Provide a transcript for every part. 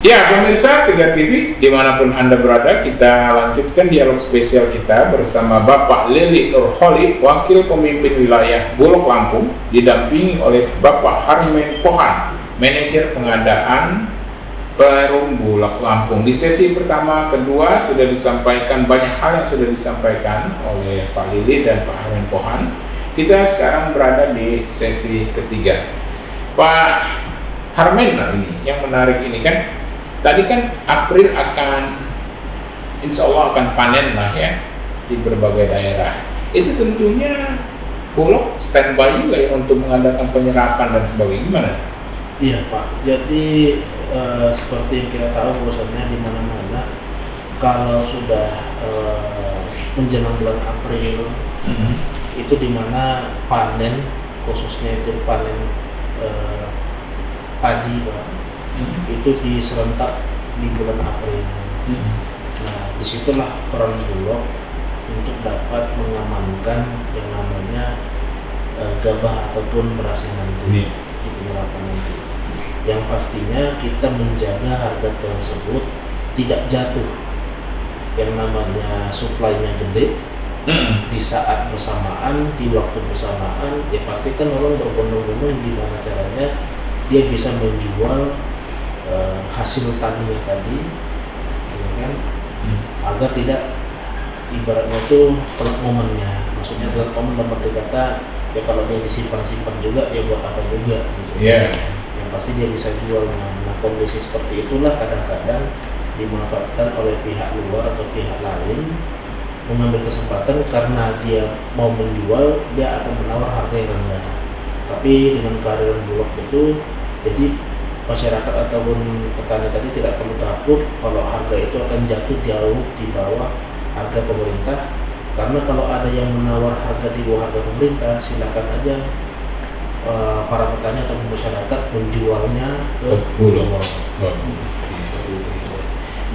Ya, pemirsa 3 TV, dimanapun Anda berada, kita lanjutkan dialog spesial kita bersama Bapak Lili Nurholis, Wakil Pemimpin Wilayah Bulog Lampung, didampingi oleh Bapak Harmen Pohan, Manajer Pengadaan Perum Bulog Lampung. Di sesi pertama, kedua sudah disampaikan banyak hal yang sudah disampaikan oleh Pak Lili dan Pak Harmen Pohan. Kita sekarang berada di sesi ketiga. Pak Harmen, ini yang menarik ini kan. Tadi kan April akan, insya Allah akan panen lah ya di berbagai daerah. Itu tentunya Bulog standby juga ya untuk mengadakan penyerapan dan sebagainya. Gimana? Iya Pak. Jadi seperti yang kita tahu bahwasannya di mana-mana kalau sudah menjelang bulan April itu di mana panen, khususnya itu panen padi Pak. Itu diserentak di bulan April. Nah, disitulah peran Bulog untuk dapat mengamankan yang namanya gabah ataupun beras nanti di penyerapan nanti. Yang pastinya kita menjaga harga tersebut tidak jatuh. Yang namanya supply-nya gede di saat bersamaan, di waktu bersamaan, ya pasti kan orang berbondong-bondong gimana caranya dia bisa menjual hasil taninya tadi, ya kan? Agar tidak ibaratnya itu telat momennya. Maksudnya telat momen dalam arti kata ya kalau dia disimpan juga ya buat apa juga gitu. Yang pasti dia bisa jual. Nah kondisi seperti itulah kadang-kadang dimanfaatkan oleh pihak luar atau pihak lain mengambil kesempatan karena dia mau menjual, dia akan menawar harga yang rendah. Tapi dengan kehadiran Bulog itu jadi masyarakat ataupun petani tadi tidak perlu takut kalau harga itu akan jatuh jauh di bawah harga pemerintah, karena kalau ada yang menawar harga di bawah harga pemerintah silakan aja para petani atau masyarakat menjualnya ke Bulog.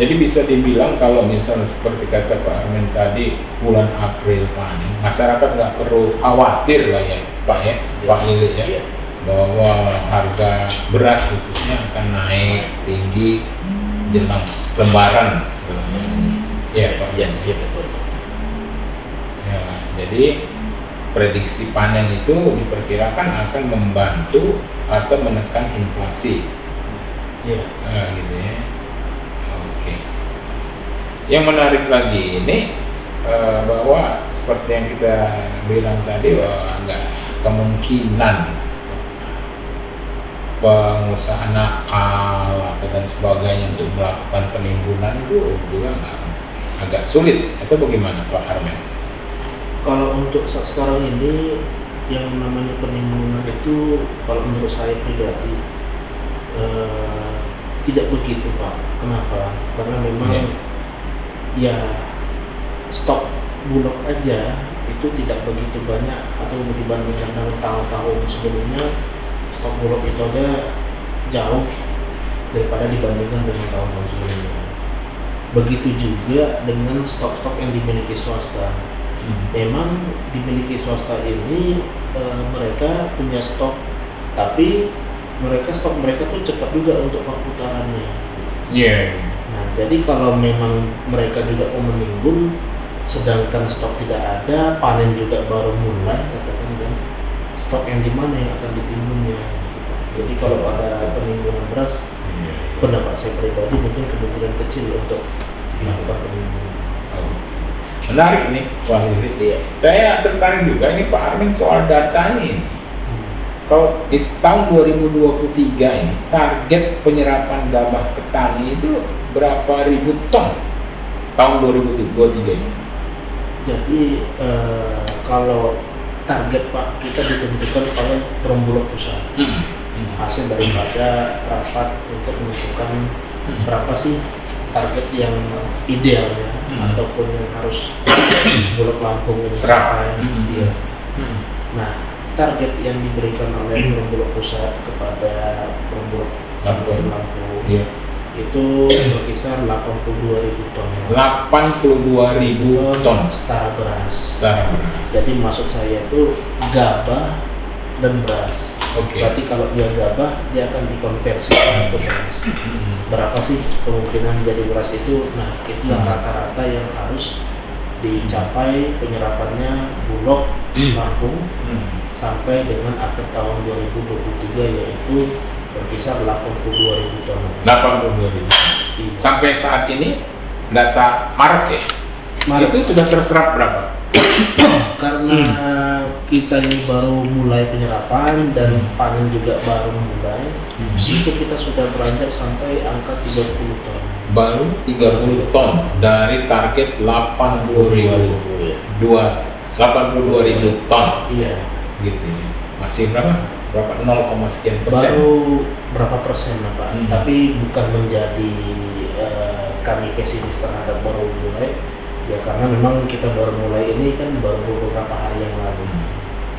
Jadi bisa dibilang kalau misalnya seperti kata Pak Harmen tadi bulan April panen, masyarakat nggak perlu khawatir lah ya Pak ya, Pak Lili ya. Bahwa harga beras khususnya akan naik tinggi jelang Lebaran. Ya Pak. Ya betul. Ya, jadi prediksi panen itu diperkirakan akan membantu atau menekan inflasi. Ya. Gitu ya. Oke. Yang menarik lagi ini bahwa seperti yang kita bilang tadi bahwa agak kemungkinan pengusaha nakal dan sebagainya untuk melakukan penimbunan itu juga agak sulit, atau bagaimana Pak Harmen? Kalau untuk saat sekarang ini yang namanya penimbunan itu kalau menurut saya pribadi tidak begitu Pak. Kenapa? Karena memang ya stok Bulog aja itu tidak begitu banyak atau dibandingkan dengan tahun-tahun sebelumnya. Stok Bulog itu aja jauh daripada dibandingkan dengan tahun-tahun sebelumnya. Begitu juga dengan stok-stok yang dimiliki swasta. Memang dimiliki swasta ini mereka punya stok, tapi stok mereka tuh cepat juga untuk perputarannya. Nah, jadi kalau memang mereka juga mau menimbun, sedangkan stok tidak ada, panen juga baru mulai, katakan kan. Stok yang di mana yang akan ditimbunnya. Jadi kalau ada penimbunan beras, pendapat saya pribadi mungkin kemungkinan kecil untuk dilakukan penimbunan. Menarik nih, Wah Lili. Iya. Saya tertarik juga ini Pak Harmen soal data ini. Kalau di tahun 2023 ini target penyerapan gabah ke tani itu berapa ribu ton tahun 2023 ini? Jadi kalau target Pak kita ditentukan oleh Perum Bulog Pusat. Hasil daripada rapat untuk menentukan berapa sih target yang idealnya ataupun yang harus Bulog Lampung capai. Nah, target yang diberikan oleh Perum Bulog Pusat kepada Perum Bulog Lampung itu berkisar 82.000 ton. 82.000 ton setara beras. Setara beras. Jadi maksud saya itu gabah dan beras. Oke. Berarti kalau dia gabah, dia akan dikonversikan ke beras. Berapa sih kemungkinan jadi beras itu? Nah, itulah rata-rata yang harus dicapai penyerapannya Bulog Lampung sampai dengan akhir tahun 2023, yaitu berkisar 82.000 ton. 82.000. Sampai saat ini data Maret ya? Maret. Itu sudah terserap berapa? Karena kita ini baru mulai penyerapan dan panen juga baru mulai, itu kita sudah beranjak sampai angka 30 ton. Baru 30 ton dari target 82.000 ton. Iya. Gitu ya. Masih berapa? 0, sekian persen. Baru berapa persen lah Pak, tapi bukan menjadi kami pesimis terhadap baru mulai. Ya karena memang kita baru mulai ini kan baru beberapa hari yang lalu.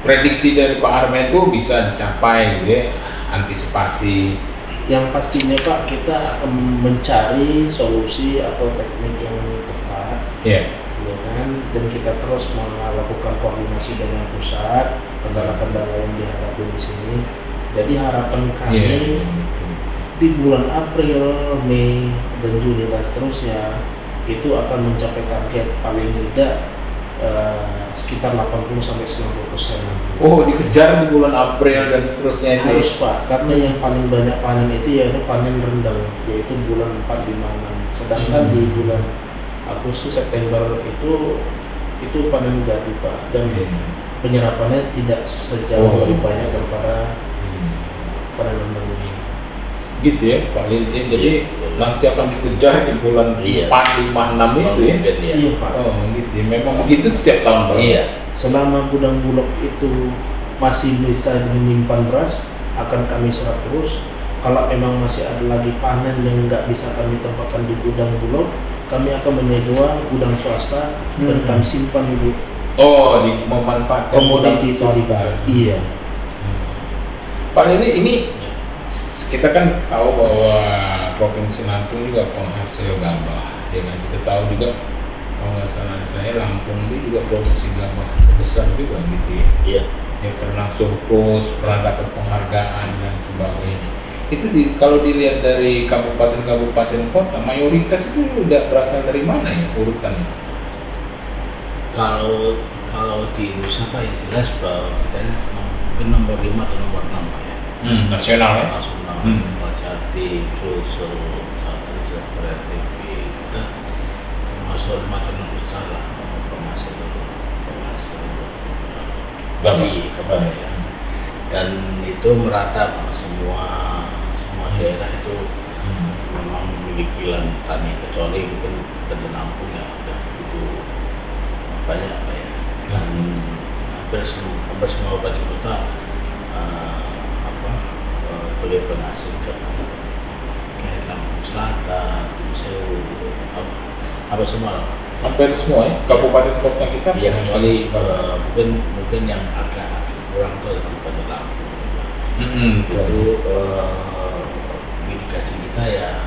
Prediksi dari Pak Armen itu bisa dicapai, ya, antisipasi. Yang pastinya Pak, kita akan mencari solusi atau teknik yang tepat, Ya. ya kan? Dan kita terus melakukan koordinasi dengan pusat, kendala-kendala yang dihadapi di sini. Jadi harapan kami di bulan April, Mei, dan Juni dan seterusnya itu akan mencapai target paling tidak sekitar 80-90%. Oh, dikejar di bulan April dan seterusnya itu. Harus Pak, karena yang paling banyak panen itu yaitu panen rendang, yaitu bulan 4, 5, 6. Sedangkan di bulan Agustus, September itu panen gadu Pak, dan penyerapannya tidak sejauh lebih banyak daripada panen rendang ini. Gitu ya Pak Lili. Jadi nanti akan dikejar di bulan 4, 5, 6 itu ya. Iya Pak. Oh gitu ya. Memang begitu setiap tahun Pak. Iya. Selama gudang Bulog itu masih bisa menyimpan beras, akan kami serap terus. Kalau memang masih ada lagi panen yang nggak bisa kami tempatkan di gudang Bulog, kami akan menyewa gudang swasta dan kami simpan dulu. Oh, memanfaatkan Komoditi itu swasta. Iya. Pak Lili, ini kita kan tahu bahwa Provinsi Lampung juga penghasil gabah, ya kan? Kita tahu juga kalau nggak salah saya Lampung itu juga produksi gabah besar juga gitu ya. Iya. Ya pernah surplus, pernah dapat penghargaan dan sebagainya. Itu kalau dilihat dari kabupaten-kabupaten kota, mayoritas itu udah berasal dari mana ya urutannya? Kalau di Indonesia Pak, yang jelas bahwa kita ini mungkin nomor 5 atau nomor 6 Pak ya. Nasional ya? Nasional, Jatim, Sulsel, Jatim, Kreatif, kita termasuk 5 atau 6 besar lah penghasil gabah ya. Dan itu merata Pak, semua daerah itu memang memiliki lahan tani, kecuali mungkin Bandar Lampung ya udah begitu banyak Pak ya. Dan hampir semua kabupaten kota sebagai penghasil gabah, kayak Lampung Selatan, Sewu, apa semua lah. Hampir semua ya kabupaten kota kita. Iya, kecuali mungkin yang agak kurang tuh di Bandar Lampung. Itu mitigasi kita ya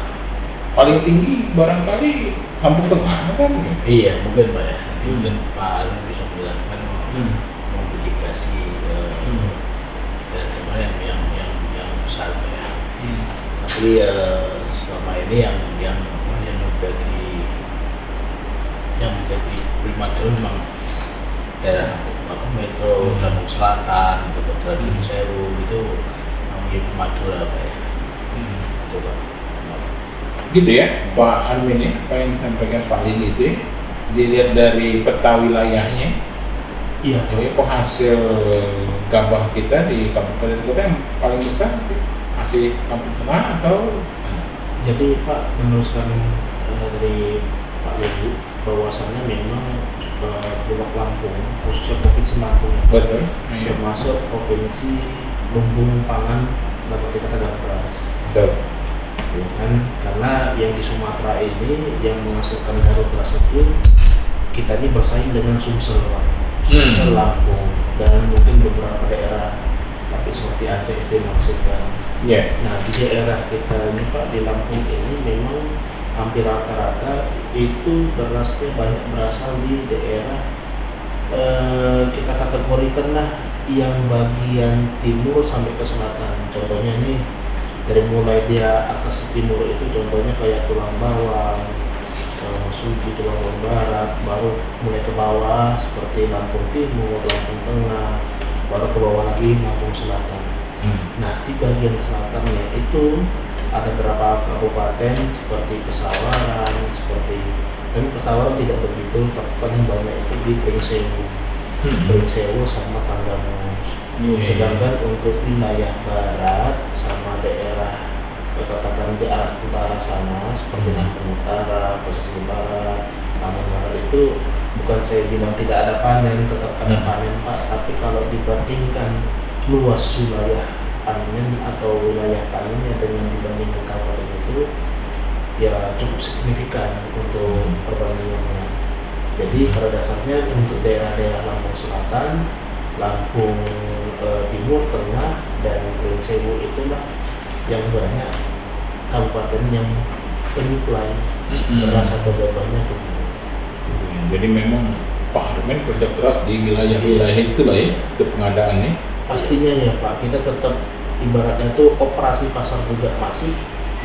paling tinggi barangkali Lampung Tengah kan? iya mungkin Pak ya. Mungkin Pak Alun bisa menjelaskan mitigasi daerah mana yang besar Pak ya. Tapi selama ini yang menjadi primadona memang daerah Metro, Lampung Selatan, Lampung Sewu itu menjadi primadona Pak ya. Itu Pak. Gitu ya Pak Armin ya, apa yang disampaikan Pak Lili itu ya, dilihat dari peta wilayahnya. Iya. Jadi penghasil gabah kita di kabupaten kota yang paling besar masih Lampung Tengah atau? Jadi Pak, meneruskan dari Pak Lili bahwasannya memang Bulog Lampung, khususnya Provinsi Lampung, Betul. termasuk provinsi lumbung pangan dapat dikatakan beras. Betul. Ya kan? Karena yang di Sumatera ini yang menghasilkan galon beras itu kita ini bersaing dengan Sumsel, Lampung, dan mungkin beberapa daerah tapi seperti Aceh itu yang menghasilkan. Yeah. Nah di daerah kita ini Pak, di Lampung ini memang hampir rata-rata itu berasnya banyak berasal di daerah kita kategorikan lah yang bagian timur sampai ke selatan. Contohnya nih dari mulai dia atas ke timur itu contohnya kayak Tulang Bawang, Sugi, Tulang Bawang Barat, baru mulai ke bawah seperti Lampung Timur, Lampung Tengah, baru ke bawah lagi Lampung Selatan. Nah di bagian selatannya itu ada beberapa kabupaten seperti Pesawaran, tapi Pesawaran tidak begitu, tapi paling banyak itu di Pringsewu sama Tanggamus. Sedangkan untuk wilayah barat sama daerah katakan di arah utara sana seperti Lampung Utara, Pesisir Barat, Lampung Barat itu bukan saya bilang tidak ada panen, tetap ada panen Pak, tapi kalau dibandingkan luas wilayah panen atau wilayah panennya dengan dibandingkan kabupaten itu ya cukup signifikan untuk perbandingannya. Jadi pada dasarnya untuk daerah-daerah Lampung Selatan, Lampung Timur, Tengah, dan Pringsewu itulah yang banyak kabupaten yang penyuplai beras atau gabahnya ke timur. Jadi memang Pak Armen kerja keras di wilayah-wilayah itulah ya, untuk pengadaannya. Pastinya ya Pak, kita tetap ibaratnya itu operasi pasar juga masif,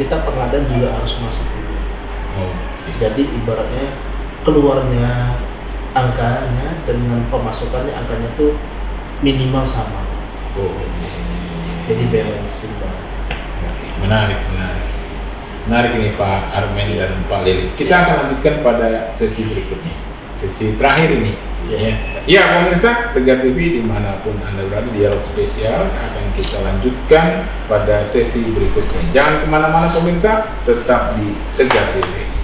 kita pengadaan juga harus masif dulu. Jadi ibaratnya keluarnya angkanya dengan pemasukannya angkanya itu minimal sama. Jadi balancing Pak. Menarik ini Pak Armen dan Pak Lili. Kita akan lanjutkan pada sesi berikutnya, sesi terakhir ini. Ya pemirsa Tegar TV dimanapun Anda berada, dialog spesial akan kita lanjutkan pada sesi berikutnya. Jangan kemana-mana pemirsa, tetap di Tegar TV.